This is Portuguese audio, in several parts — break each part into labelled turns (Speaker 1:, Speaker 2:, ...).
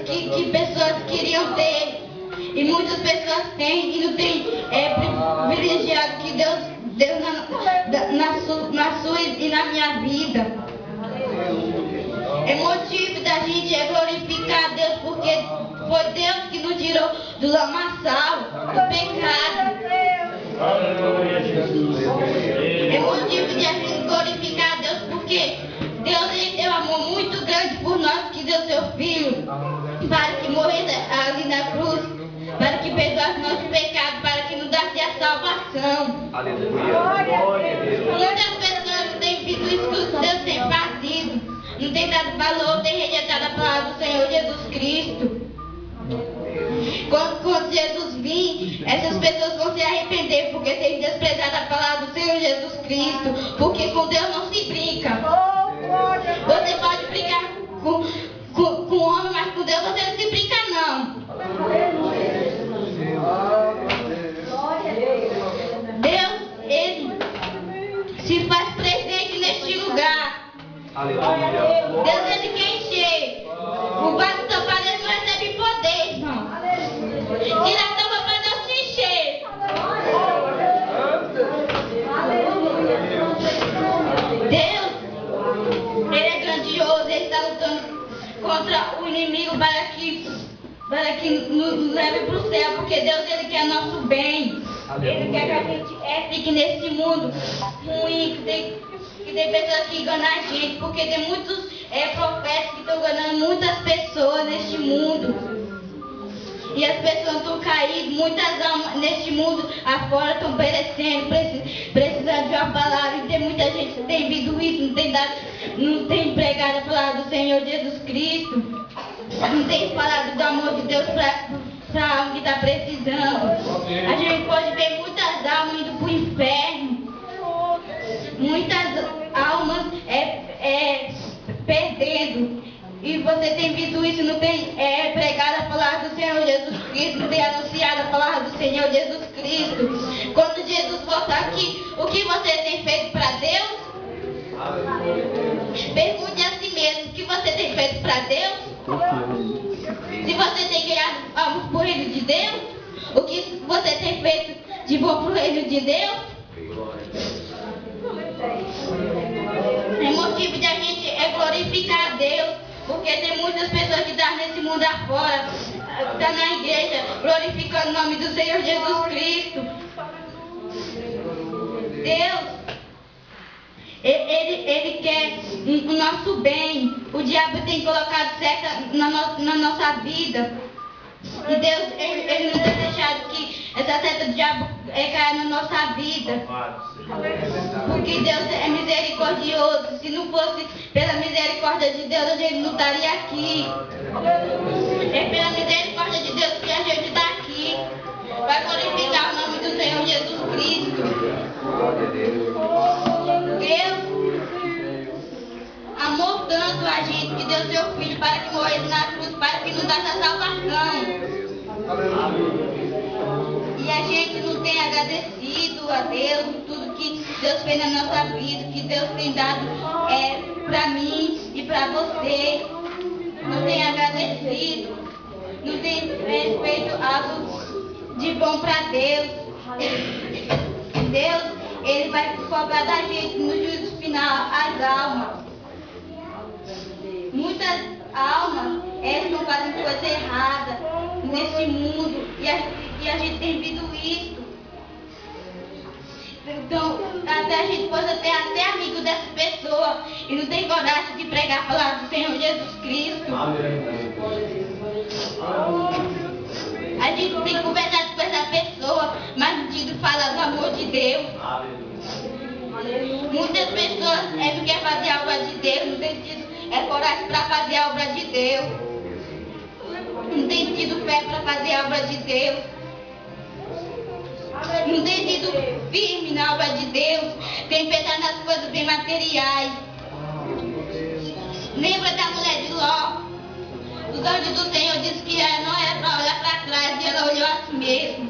Speaker 1: que pessoas queriam ter. E muitas pessoas têm e não têm privilegiado que Deus deu na sua e na minha vida. É motivo da gente glorificar a Deus, porque foi Deus que nos tirou do lamaçal, do pecado. É motivo de a gente glorificar a Deus, porque Deus tem um amor muito grande por nós, que deu seu Filho para que morresse ali na cruz, para que perdoasse nossos pecados, para que nos desse a salvação. Muitas pessoas têm visto isso que Deus tem fazido, não tem dado valor, tem rejeitado a palavra do Senhor Jesus Cristo. Quando Jesus vir, essas pessoas vão se arrepender porque têm desprezado a palavra do Senhor Jesus Cristo, porque com Deus não se brinca. Você pode brincar com o homem, mas com Deus você não se brinca não. Deus, Ele se faz presente neste lugar. Deus, Ele quer encher. O vaso tampado não recebe poder, irmão. Tira a tampa para Deus se encher. Deus, Ele é grandioso. Ele está lutando contra o inimigo para que nos leve para o céu, porque Deus, Ele quer nosso bem. Ele quer que a gente fique nesse mundo ruim, que tem pessoas que enganam a gente, porque tem muitos profetas que estão enganando muitas pessoas neste mundo. E as pessoas estão caídas, muitas almas neste mundo afora estão perecendo, precisando de uma palavra. E tem muita gente que tem visto isso, não tem pregado a palavra do Senhor Jesus Cristo, não tem falado do amor de Deus para a alma que está precisando. A gente pode ver muitas almas indo para o inferno, muitas almas perdendo. E você tem visto isso, não tem pregado a palavra do Senhor Jesus Cristo, não tem anunciado a palavra do Senhor Jesus Cristo. Quando Jesus voltar aqui, o que você tem feito para Deus? Pergunte a si mesmo, o que você tem feito para Deus? Se você tem ganhado algo para o reino de Deus, o que você tem feito de bom para o reino de Deus? É motivo de a gente glorificar a Deus. Porque tem muitas pessoas que estão nesse mundo afora, estão na igreja, glorificando o nome do Senhor Jesus Cristo. Deus, Ele quer o nosso bem. O diabo tem colocado seta na nossa vida. E Deus, Ele não tem deixado que essa seta do diabo caia na nossa vida. Porque Deus é misericordioso. Se não fosse pela misericórdia de Deus, a gente não estaria aqui. É pela misericórdia de Deus que a gente está aqui, para glorificar o nome do Senhor Jesus Cristo. Deus amou tanto a gente que deu seu Filho para que morresse na cruz, para que nos desse a salvação. E a gente não tem agradecido a Deus por tudo que Deus fez na nossa vida, que Deus tem dado para mim e para você. Não tem agradecido, não tem feito algo de bom para Deus. Deus, Ele vai cobrar da gente no juízo final as almas. Muitas almas estão fazendo coisa errada nesse mundo e a gente tem visto isso. Então, até a gente possa ter até amigo dessa pessoa e não tem coragem de pregar a palavra do Senhor Jesus Cristo. A gente tem conversado com essa pessoa, mas não tem falar do amor de Deus. Muitas pessoas não querem fazer a obra de Deus, não tem tido coragem para fazer a obra de Deus. Não tem tido fé para fazer a obra de Deus. Não tem sido firme na obra de Deus. Tem pensado nas coisas bem materiais. Lembra da mulher de Ló? Os anjos do Senhor disse que ela não era para olhar para trás e ela olhou a si mesma.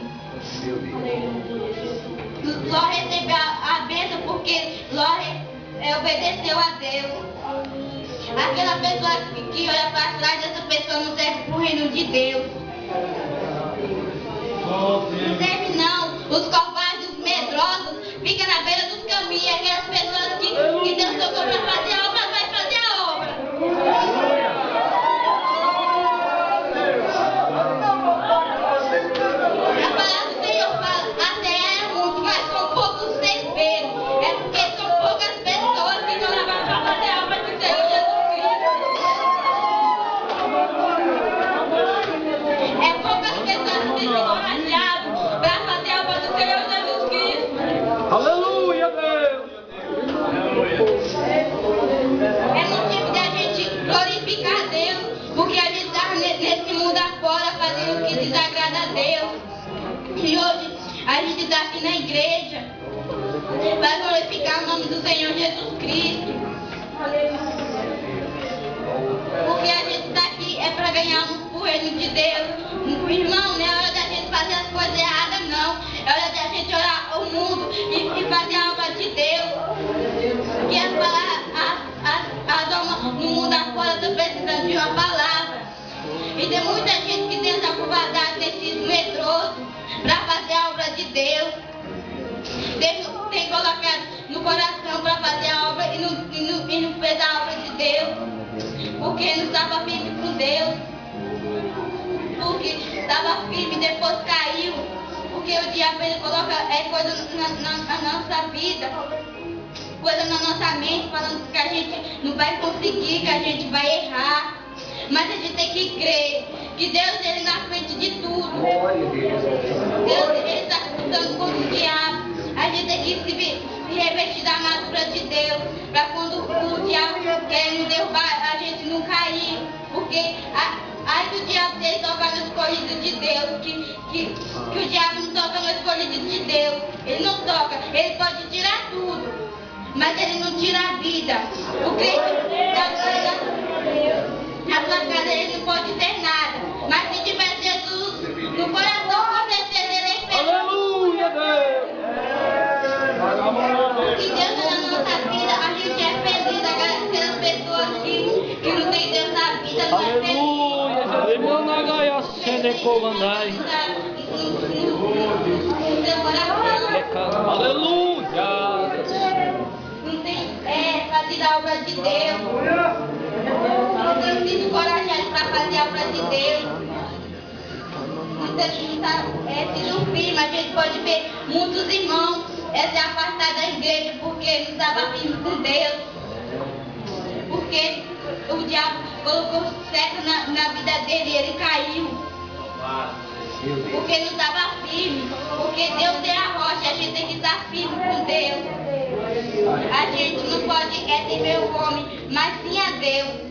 Speaker 1: Ló recebeu a bênção porque Ló obedeceu a Deus. Aquela pessoa que olha para trás, essa pessoa não serve para o reino de Deus. Não serve não. Os covardes, os medrosos, ficam na beira dos caminhos. Aquelas pessoas que Deus tocou para fazer a obra, vai fazer a obra. A palavra do Senhor fala, a terra é muito, mas são poucos cespeiros. É porque são poucas pessoas que estão levando para fazer a obra do Senhor Jesus Cristo. É poucas pessoas que têm se encorajado para fazer a obra do Senhor Jesus Cristo.
Speaker 2: Aleluia, Deus!
Speaker 1: É motivo de a gente glorificar a Deus, porque a gente está nesse mundo afora fazendo o que desagrada a Deus. E hoje a gente está aqui na igreja para glorificar o nome do Senhor Jesus Cristo. Porque a gente está aqui é para ganhar o reino de Deus. Irmão, não é hora da gente fazer as coisas erradas, não. É hora da gente orar o mundo e fazer a obra de Deus. Porque as almas no mundo afora estão precisando de uma palavra. E tem muita gente que Deus acovardado desses medrosos para fazer a obra de Deus. Deus tem colocado no coração para fazer a obra e não fez a obra de Deus. Porque não estava firme com Deus. Porque estava firme e depois caiu. Porque o diabo ele coloca coisa na nossa vida, coisa na nossa mente, falando que a gente não vai conseguir, que a gente vai errar. Mas a gente tem que crer que Deus ele na frente de tudo. Deus ele está lutando contra o diabo. A gente tem que se revestir da armadura de Deus, para quando o diabo quer nos derrubar, a gente não cair. Porque ai do diabo se ele tocar no escolhido de Deus, que o diabo não toca no escolhido de Deus. Ele não toca, ele pode tirar tudo, mas ele não tira a vida. O crente na sua casa ele não pode ter nada, mas se tiver Jesus no coração, com certeza ele é feliz.
Speaker 2: Aleluia, Deus!
Speaker 1: Que Deus é na nossa vida, a gente é feliz, agradecer as pessoas que não tem Deus na vida, não é feliz.
Speaker 2: Aleluia! Irmão Nagaya, sende comandai.
Speaker 1: No seu coração.
Speaker 2: Aleluia!
Speaker 1: Não tem fazer a obra de Deus. Não tem sido corajoso para fazer a obra de Deus. Não tem sido firme. A gente pode ver muitos irmãos se afastar da igreja porque não estava firme com Deus. Porque o diabo colocou certo na vida dele e ele caiu. Porque não estava firme. Porque Deus é a rocha, a gente tem que estar firme com Deus. A gente não pode temer o homem, mas sim a Deus.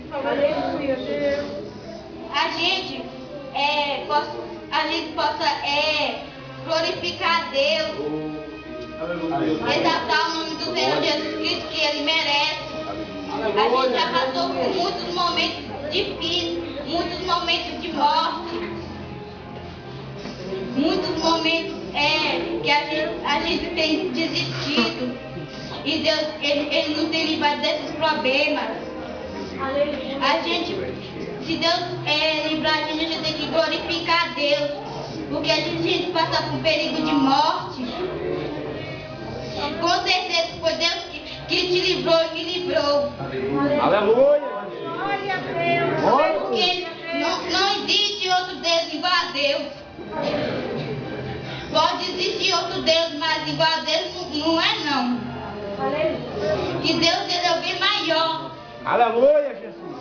Speaker 1: A gente possa glorificar a Deus, exaltar o nome do Senhor Jesus Cristo, que Ele merece. A gente já passou por muitos momentos difíceis, muitos momentos de morte, muitos momentos que a gente tem desistido. E Deus, Ele nos tem livrado desses problemas. A gente, se Deus livrar a gente tem que glorificar a Deus. Porque a gente passa por perigo de morte. Com certeza foi Deus que te livrou e me livrou.
Speaker 2: Aleluia!
Speaker 1: Porque não existe outro Deus igual a Deus. Pode existir outro Deus, mas igual a Deus não é não. Que Deus ele é o bem maior.
Speaker 2: Aleluia, Jesus!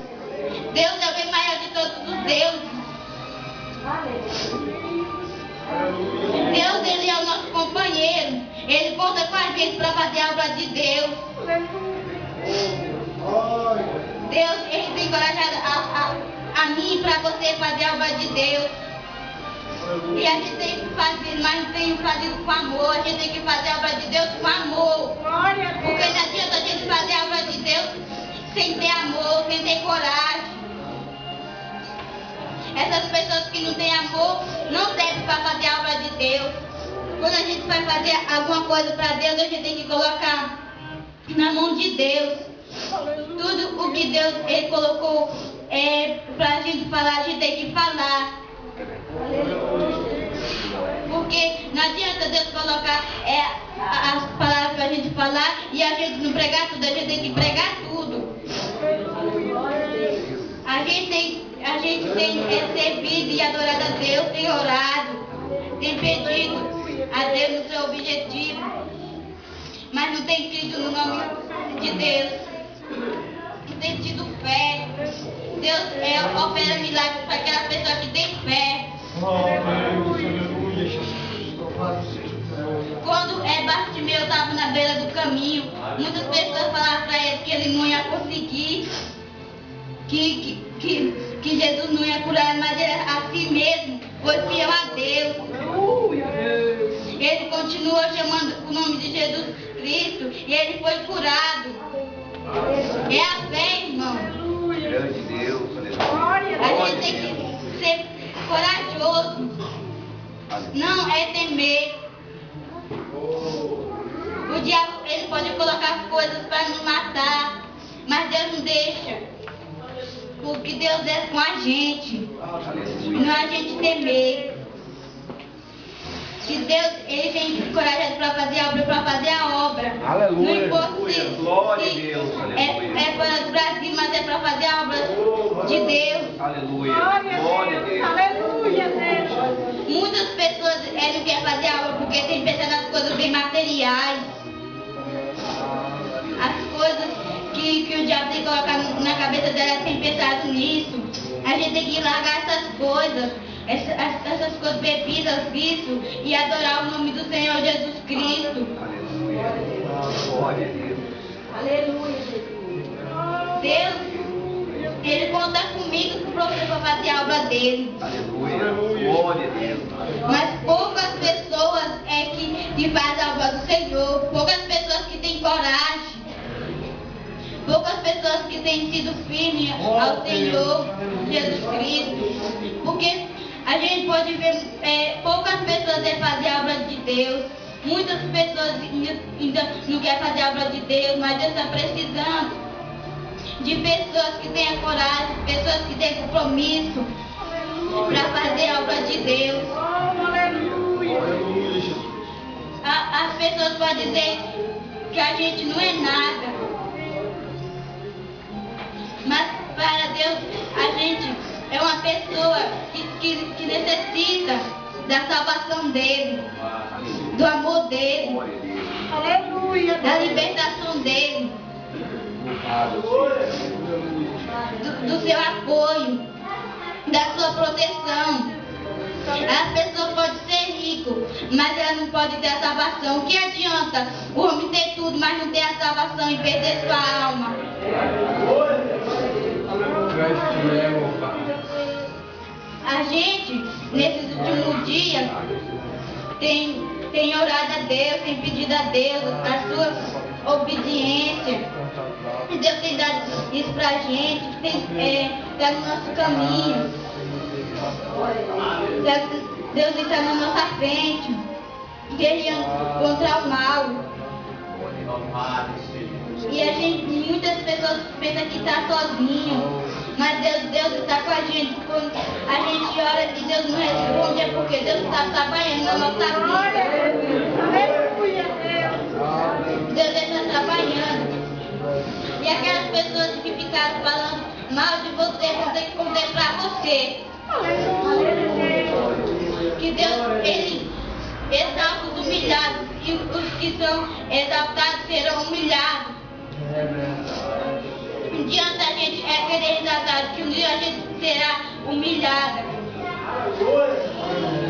Speaker 1: Deus é o bem maior de todos os deuses. Deus ele é o nosso companheiro. Ele conta com a gente para fazer a obra de Deus. Deus ele tem encorajado a mim para você fazer a obra de Deus. E a gente tem que fazer, mas não tem fazer com amor. A gente tem que fazer a obra de Deus com amor. Porque não adianta a gente fazer a obra de Deus sem ter amor, sem ter coragem. Essas pessoas que não têm amor não servem para fazer a obra de Deus. Quando a gente vai fazer alguma coisa para Deus, a gente tem que colocar na mão de Deus. Tudo o que Deus ele colocou pra gente falar, a gente tem que falar. Porque não adianta Deus colocar as palavras pra gente falar e a gente não pregar tudo, a gente tem que pregar tudo. A gente tem servido e adorado a Deus, tem orado, tem pedido a Deus no seu objetivo, mas não tem crido no nome de Deus, não tem tido fé. Deus opera milagres para aquela pessoa que tem fé. Quando Bartimeu estava na beira do caminho, muitas pessoas falavam para ele que ele não ia conseguir, que Jesus não ia curar, mas ele assim mesmo foi fiel a Deus. Ele continuou chamando o nome de Jesus Cristo e ele foi curado. É a fé, irmão.
Speaker 3: Grande Deus,
Speaker 1: a gente tem que ser corajoso. Não é temer. O diabo ele pode colocar coisas para nos matar, mas Deus não deixa. Porque Deus é com a gente. Não é a gente temer. Que Deus ele tem coragem para fazer a obra, para fazer a obra.
Speaker 3: Aleluia.
Speaker 1: Não importa se
Speaker 3: Glória a Deus.
Speaker 1: É para o Brasil, mas é para fazer a obra de Deus.
Speaker 3: Aleluia. Glória a Deus.
Speaker 4: Aleluia, Deus.
Speaker 1: Muitas pessoas não querem fazer a obra porque tem pensado nas coisas bem materiais. As coisas que o diabo tem que colocar na cabeça dela tem pensado nisso. A gente tem que largar essas coisas. Essas coisas bebidas, vício, e adorar o nome do Senhor Jesus Cristo.
Speaker 3: Aleluia. Glória a Deus.
Speaker 1: Aleluia, Jesus. Deus, Ele conta comigo para fazer a obra dele.
Speaker 3: Aleluia. Glória a Deus.
Speaker 1: Mas poucas pessoas que fazem a obra do Senhor, poucas pessoas que têm coragem, poucas pessoas que têm sido firmes ao Senhor Jesus Cristo. Porque a gente pode ver poucas pessoas fazer a obra de Deus. Muitas pessoas ainda não querem fazer a obra de Deus, mas Deus está precisando de pessoas que tenham coragem, pessoas que tenham compromisso para fazer a obra de Deus. As pessoas podem dizer que a gente não é nada, mas para Deus a gente é uma pessoa que necessita da salvação dele, do amor dele,
Speaker 4: Aleluia.
Speaker 1: da libertação dele, do seu apoio, da sua proteção. As pessoas podem ser ricas, mas elas não podem ter a salvação. O que adianta o homem ter tudo, mas não ter a salvação e perder sua alma? A gente, nesses últimos dias, tem orado a Deus, tem pedido a Deus a sua obediência. E Deus tem dado isso pra gente, está no nosso caminho. Deus está na nossa frente, guerreando contra o mal. E a gente, muitas pessoas pensam que está sozinho, mas Deus está com a gente. Quando a gente ora e Deus não responde, é porque Deus está trabalhando na nossa vida. Deus está trabalhando. E aquelas pessoas que ficaram falando mal de você, vão ter que contemplar você. Que Deus, Ele exalta os humilhados, e os que são exaltados serão humilhados. Um dia a gente querer exaltar, que um dia a gente será humilhada.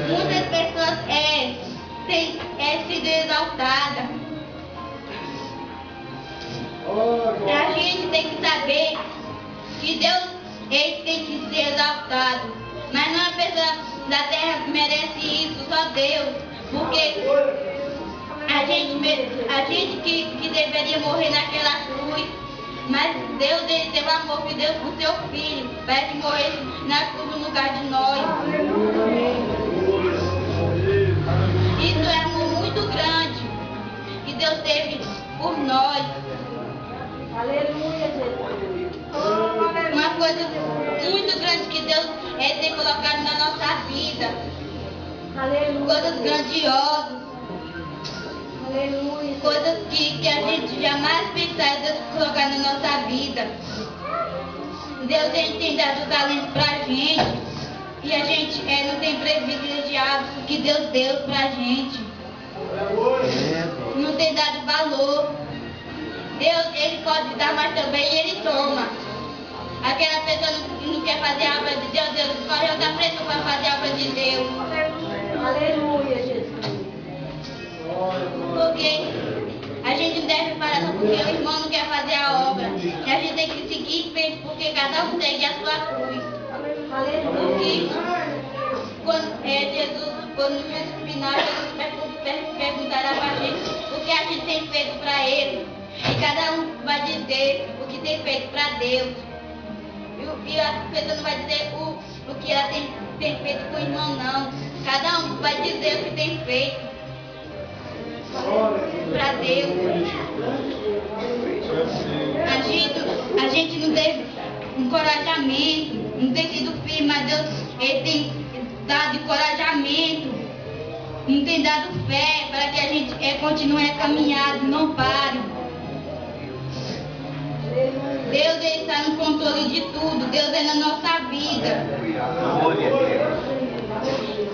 Speaker 1: Muitas pessoas têm sido exaltadas. A gente tem que saber que Deus ele tem que ser exaltado. Mas não é a pessoa da terra que merece isso, só Deus. Porque a gente que deveria morrer naquela cruz, mas Deus ele teve amor que Deus com seu filho, para que morresse na cruz no lugar de nós. Isso é amor muito grande que Deus teve por nós.
Speaker 4: Aleluia, Jesus. Oh, aleluia.
Speaker 1: Uma coisa muito grande que Deus tem colocado na nossa vida.
Speaker 4: Aleluia.
Speaker 1: Coisas grandiosas.
Speaker 4: Aleluia.
Speaker 1: Coisas que a gente jamais pensaria Deus colocar na nossa vida. Deus tem dado talento pra gente. E a gente não tem privilegiado o que Deus deu pra gente. Não tem dado valor. Deus, Ele pode dar, mas também Ele toma. Aquela pessoa não quer fazer a obra de Deus, Deus escolhe outra pessoa para fazer a obra de Deus.
Speaker 4: Aleluia, Jesus.
Speaker 1: Porque a gente não deve parar só porque o irmão não quer fazer a obra. E a gente tem que seguir em frente, porque cada um segue a sua cruz. Porque quando no final, Jesus perguntará para a gente o que a gente tem feito para Ele. E cada um vai dizer o que tem feito para Deus. E a pessoa não vai dizer o que ela tem feito com o irmão, não. Cada um vai dizer o que tem feito para Deus. A gente não teve encorajamento, não tem sido firme, mas Deus Ele tem dado encorajamento, não tem dado fé para que a gente continue a caminhar, não pare. Deus Ele está no controle de tudo, Deus é na nossa vida.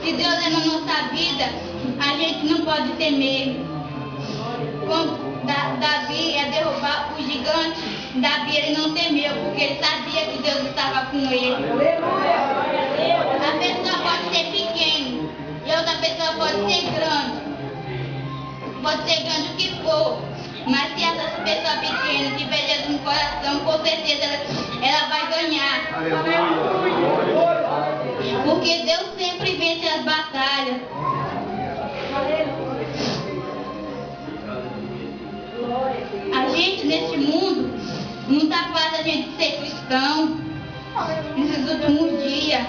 Speaker 1: Se Deus é na nossa vida, a gente não pode ter medo. Quando Davi ia derrubar o gigante, Davi ele não temeu, porque ele sabia que Deus estava com ele. A pessoa pode ser pequena e outra pessoa pode ser grande. Pode ser grande o que for. Mas se essa pessoa pequena tiver Jesus no coração, com certeza ela vai ganhar. Porque Deus sempre vence as batalhas. A gente nesse mundo não está fácil a gente ser cristão nesses últimos dias.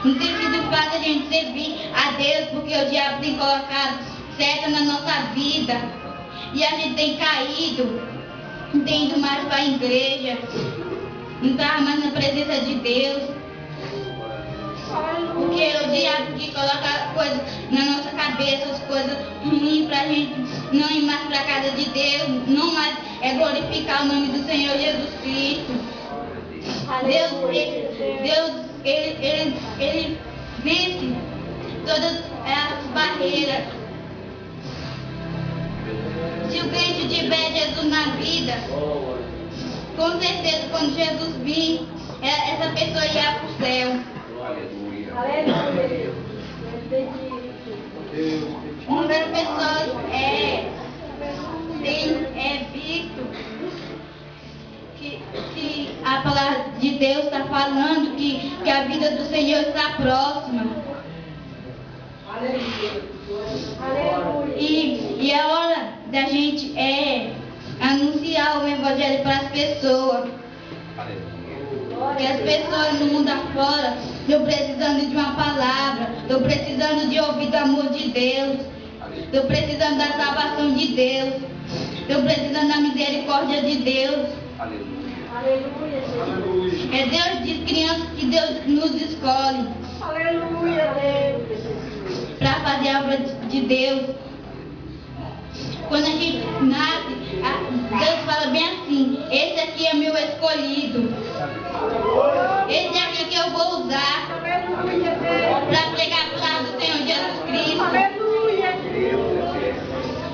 Speaker 1: Não tem sido fácil a gente servir a Deus, porque o diabo tem colocado seta na nossa vida. E a gente tem caído, não tem ido mais para a igreja, não está mais na presença de Deus. Porque o diabo que coloca coisas na nossa cabeça, as coisas ruins para a gente não ir mais para a casa de Deus, não mais glorificar o nome do Senhor Jesus Cristo. Ele vence todas as barreiras. Se o crente tiver Jesus na vida, com certeza quando Jesus vir, essa pessoa irá para o céu.
Speaker 4: Aleluia.
Speaker 1: Muitas pessoas têm visto que a palavra de Deus está falando que a vida do Senhor está próxima. E é hora da gente anunciar o Evangelho para as pessoas. Porque as pessoas no mundo afora estão precisando de uma palavra, estão precisando de ouvir do amor de Deus, estão precisando da salvação de Deus, estão precisando da misericórdia de Deus.
Speaker 4: Aleluia, Jesus.
Speaker 1: É Deus diz, crianças, que Deus nos escolhe
Speaker 4: Aleluia,
Speaker 1: para fazer a obra de Deus. Quando a gente nasce, Deus fala bem assim: esse aqui é meu escolhido, esse aqui que eu vou usar para pregar a palavra do Senhor Jesus Cristo,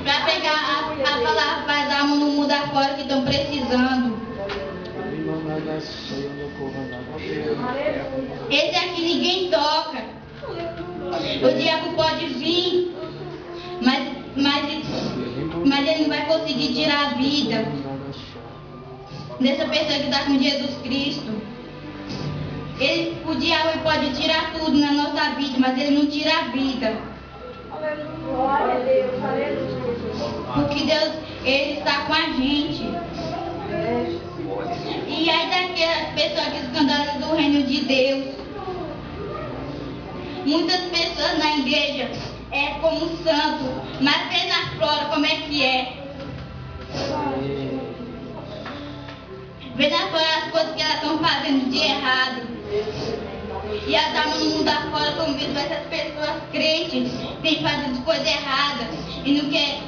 Speaker 1: para pregar a palavra para as almas no mundo afora que estão precisando. Esse aqui ninguém toca. O diabo pode vir, mas ele não vai conseguir tirar a vida dessa pessoa que está com Jesus Cristo. O diabo pode tirar tudo na nossa vida, mas ele não tira a vida.
Speaker 4: Glória a Deus, aleluia.
Speaker 1: Porque Deus, Ele está com a gente. E aí daquelas pessoas que escandalizam do reino de Deus. Muitas pessoas na igreja como santo, mas vê na flora como é que é. vendo afora as coisas que elas estão fazendo de errado. E elas estavam no mundo afora convivendo essas pessoas crentes, têm fazendo coisa errada e não quer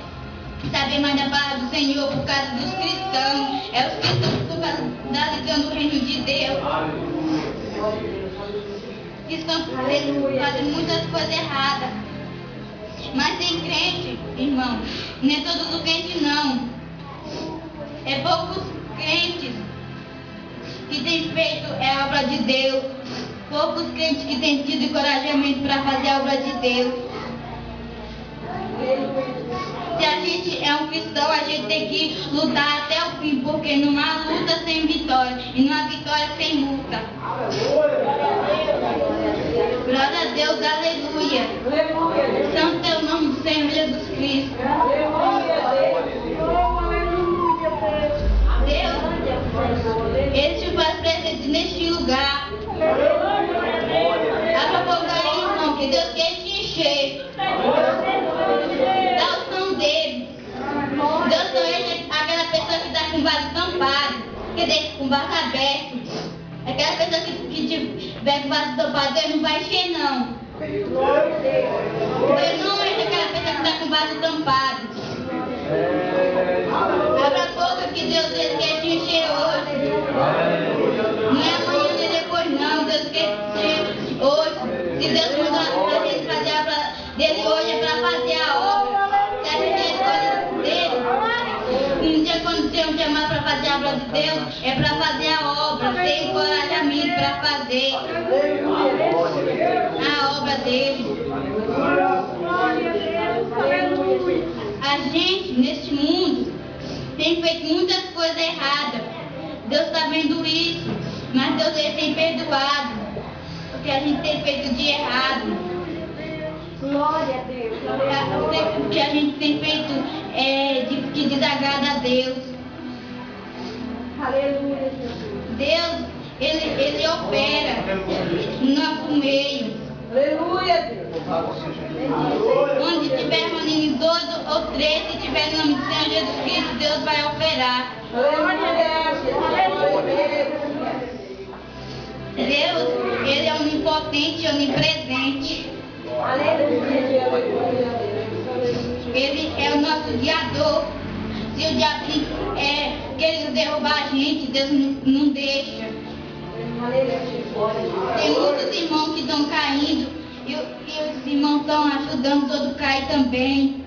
Speaker 1: saber mais da palavra do Senhor por causa dos cristãos. É os cristãos por causa da lição do reino de Deus. Que estão fazendo muitas coisas erradas. Mas tem crente, irmão, não é todos os crentes não. É poucos crentes que têm feito a obra de Deus. Poucos crentes que têm tido encorajamento para fazer a obra de Deus. Se a gente é um cristão, a gente tem que lutar até o fim, porque não há luta sem vitória e não há vitória sem luta. Glória a Deus, aleluia. Santo é o nome do Senhor Jesus Cristo. Deus, Ele te faz presente neste lugar. Abra a boca aí, irmão, que Deus quer te encher. Dá o som dele. Deus não é aquela pessoa que está com o vaso tampado, que deixa com o vaso aberto. Aquela pessoa que tiver com o vaso tampado, Deus não vai encher, não. Deus não é aquela pessoa que está com o vaso tampado. Abra a boca que Deus quer te encher hoje. Não é amanhã nem depois, não. Deus quer te encher hoje. Se Deus mandar pra gente fazer a obra dele hoje, é para fazer a obra. Se a gente escolhe dele, um dia quando Deus te chamar para fazer a obra de Deus, é para fazer a obra, ter encorajamento para fazer a obra dele. A gente, neste mundo, tem feito muitas coisas erradas. Deus está vendo isso, mas Deus ele tem perdoado o que a gente tem feito de errado.
Speaker 4: Glória a Deus.
Speaker 1: O que a gente tem feito que desagrada a Deus.
Speaker 4: Aleluia, Jesus.
Speaker 1: Deus, ele opera no nosso meio.
Speaker 4: Aleluia, Deus.
Speaker 1: Onde tiver reunido 2 ou 3, se tiver no nome do Senhor Jesus Cristo, Deus vai operar. Deus, ele é onipotente e onipresente. Ele é o nosso guiador. Se o diabo querer derrubar a gente, Deus não deixa. Tem muitos irmãos que estão caindo e os irmãos estão ajudando todos a cair também.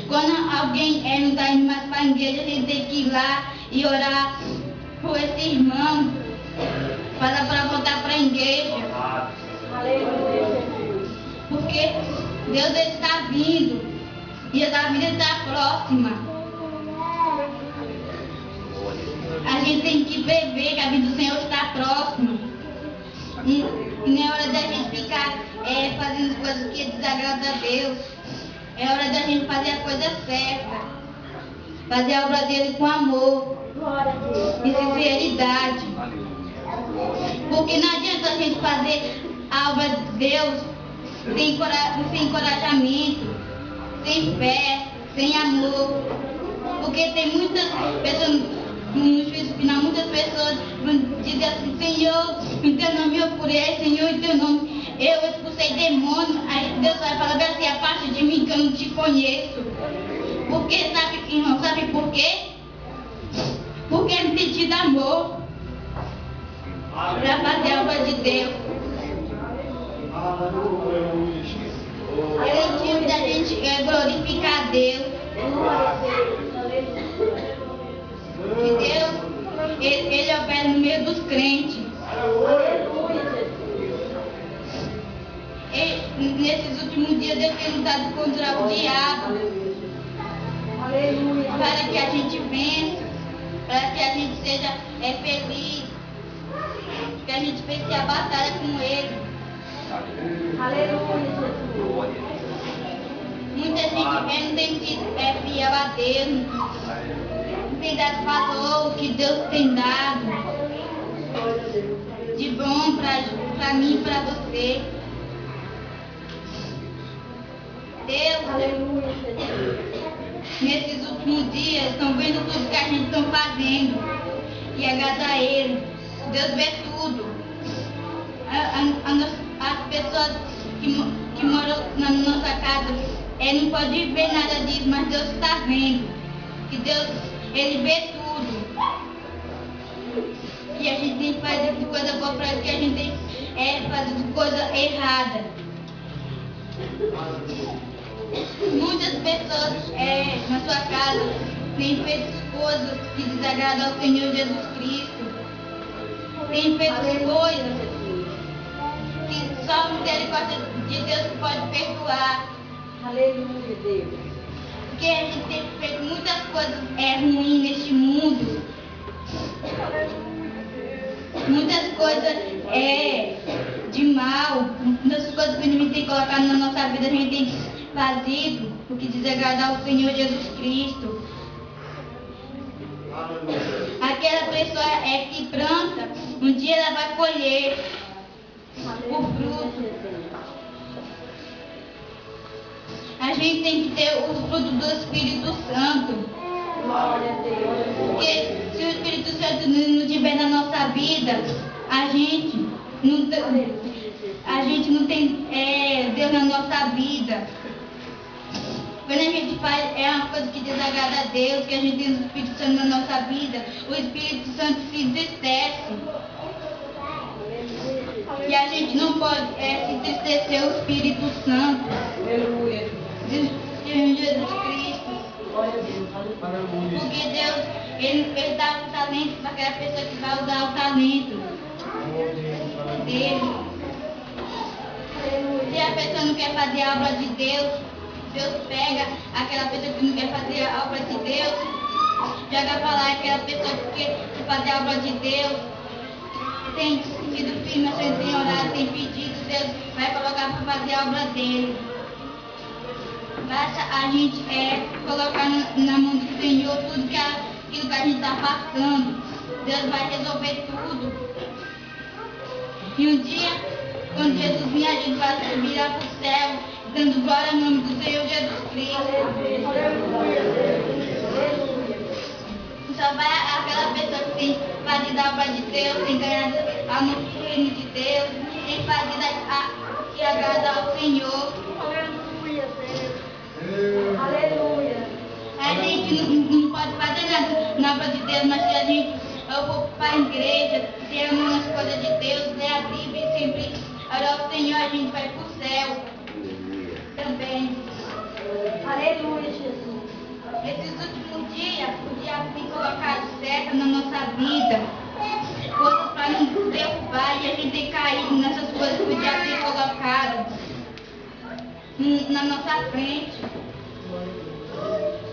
Speaker 1: Quando alguém não está indo mais para a igreja, a gente tem que ir lá e orar por esse irmão para voltar para a igreja. Porque Deus ele está vindo e a vida está próxima. A gente tem que prever que a vida do Senhor está próxima. E não é hora da gente ficar fazendo as coisas que desagradam a Deus. É hora da gente fazer a coisa certa. Fazer a obra dele com amor e sinceridade. Porque não adianta a gente fazer a obra de Deus sem encorajamento, sem fé, sem amor. Porque tem muitas pessoas, no juízo final, muitas pessoas vão dizer assim: Senhor, em teu nome eu curei, Senhor, em teu nome eu expulsei demônio. Aí Deus vai falar assim: a parte de mim que eu não te conheço. Porque, sabe, irmão, sabe por quê? Porque ele tem tido amor para fazer a obra de Deus. Ele tinha da gente glorificar a Deus. Que Deus, ele opera no meio dos crentes. Nesses últimos dias Deus tem lutado contra o diabo. Para que a gente vença, para que a gente seja feliz, que a gente pense a batalha com ele.
Speaker 4: Aleluia, Jesus.
Speaker 1: Muita gente não tem sido fiel a Deus, não tem dado valor o que Deus tem dado de bom para mim e para você. Deus,
Speaker 4: Aleluia, Jesus.
Speaker 1: nesses últimos dias estão vendo tudo que a gente está fazendo e agradar a Ele. Deus vê tudo. As pessoas que moram na nossa casa não podem ver nada disso, mas Deus está vendo. Que Deus, Ele vê tudo. E a gente tem que fazer coisa boa para Ele, que a gente tem fazer coisa errada. Muitas pessoas na sua casa têm feito coisas que desagradam ao Senhor Jesus Cristo. Têm feito coisas que só a misericórdia de Deus pode perdoar.
Speaker 4: Aleluia, Deus.
Speaker 1: Porque a gente tem feito muitas coisas ruins neste mundo. Muitas coisas de mal. Muitas coisas que o inimigo tem colocado na nossa vida, a gente tem fazido o que desagradar ao Senhor Jesus Cristo. Aquela pessoa que planta, um dia ela vai colher o fruto. A gente tem que ter o fruto do Espírito Santo.
Speaker 4: Glória a Deus.
Speaker 1: Porque se o Espírito Santo não estiver na nossa vida, a gente não tem Deus na nossa vida. Quando a gente faz uma coisa que desagrada a Deus, que a gente tem o Espírito Santo na nossa vida, o Espírito Santo se entristece. E a gente não pode se entristecer o Espírito Santo.
Speaker 4: Aleluia.
Speaker 1: De Jesus Cristo. Porque Deus, Ele dá o talento para aquela pessoa que vai usar o talento dele. Se a pessoa não quer fazer a obra de Deus, Deus pega aquela pessoa que não quer fazer a obra de Deus, joga para lá aquela pessoa que quer fazer a obra de Deus, tem sido firme, tem orado, tem pedido, Deus vai colocar para fazer a obra dele. Basta a gente colocar na mão do Senhor tudo aquilo que a gente está passando. Deus vai resolver tudo. E um dia, quando Jesus vir, a gente vai virar para o céu, dando glória ao nome do Senhor Jesus Cristo. Só vai aquela pessoa que tem fazido a obra de Deus, tem ganhado a mão do reino de Deus, tem fazido que agrada ao Senhor.
Speaker 4: Aleluia.
Speaker 1: A gente não pode fazer nada na obra de Deus, mas se a gente for para a igreja, ter as coisas de Deus, ler a Bíblia e sempre orar ao Senhor, a gente vai para o céu também.
Speaker 4: Aleluia, Jesus.
Speaker 1: Esses últimos dias, o diabo tem colocado certo na nossa vida, coisas para nos derrubar, e a gente tem caído nessas coisas que o diabo tem colocado na nossa frente.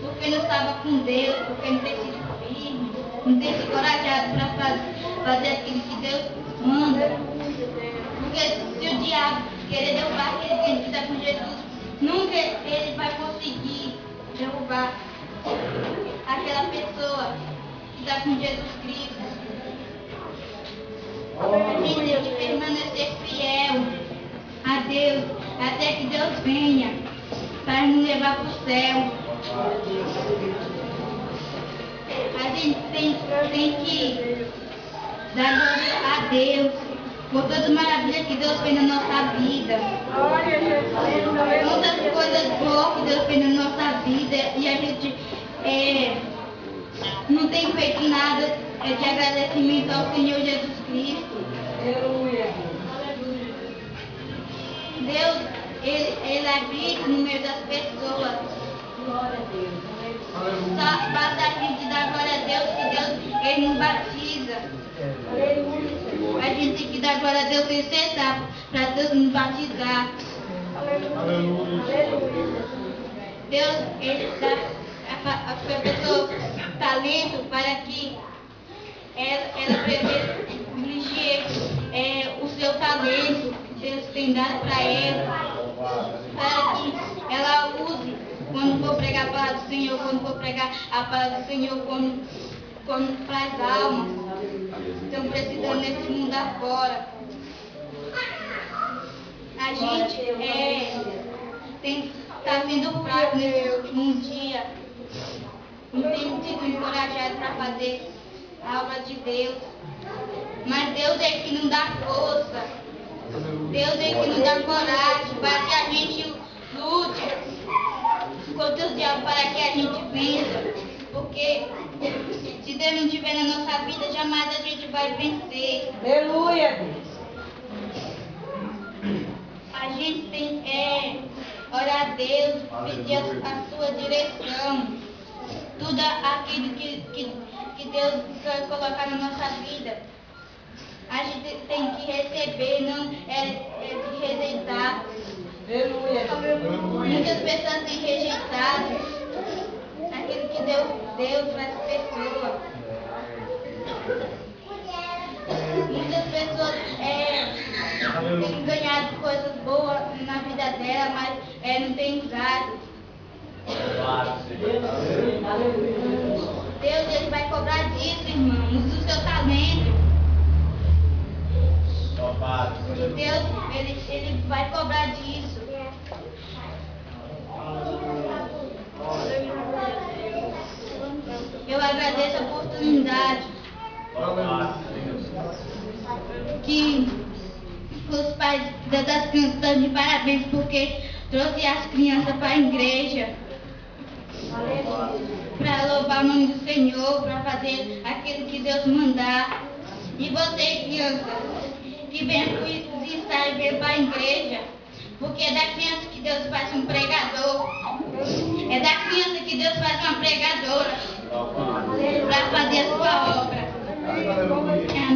Speaker 1: Porque não estava com Deus, porque não tem sido firme, não tem se encorajado para fazer aquilo que Deus manda. Porque se o diabo querer derrubar aquele que está com Jesus, nunca ele vai conseguir derrubar aquela pessoa que está com Jesus Cristo. A gente tem que permanecer fiel a Deus até que Deus venha para nos levar para o céu. A gente tem que dar glória a Deus por todas as maravilhas que Deus fez na nossa vida. Muitas coisas boas que Deus fez na nossa vida e a gente não tem feito nada de agradecimento ao Senhor Jesus Cristo.
Speaker 4: Aleluia.
Speaker 1: Deus, Ele habita no meio das pessoas.
Speaker 4: Glória a Deus.
Speaker 1: Só basta a gente dar glória a Deus, que Deus, Ele nos batiza.
Speaker 4: Aleluia.
Speaker 1: A gente tem que dar glória a Deus sem cessar, para Deus nos batizar.
Speaker 4: Aleluia.
Speaker 1: Deus, Ele dá a pessoa talento para que ela privilegie o seu talento que Deus tem dado para ela, para que ela use quando for pregar a palavra do Senhor, quando for pregar a palavra do Senhor, quando para as almas estão precisando nesse mundo afora. A gente está sendo fraco nesse último dia. não tem sido encorajado para fazer a obra de Deus. Mas Deus é que não dá força. Deus é que nos dá coragem para que a gente lute contra o diabo, para que a gente vença. Porque se Deus não estiver na nossa vida, jamais a gente vai vencer.
Speaker 4: Aleluia, Deus.
Speaker 1: A gente tem que orar a Deus, pedir a sua direção. Tudo aquilo que Deus quer colocar na nossa vida, a gente tem que receber, não de rejeitar.
Speaker 4: Aleluia.
Speaker 1: Muitas pessoas têm rejeitado aquilo que Deus deu para as pessoas. Muitas pessoas têm ganhado coisas boas na vida dela, mas não têm usado. Deus, Ele vai cobrar disso, irmãos, do seu talento. Deus, ele vai cobrar disso. Eu agradeço a oportunidade que os pais das crianças estão de parabéns porque trouxe as crianças para a igreja para louvar o nome do Senhor, para fazer aquilo que Deus mandar. E você, criança, que vem visitar e vem para a igreja, porque é da criança que Deus faz um pregador. É da criança que Deus faz uma pregadora para fazer a sua obra. Amém.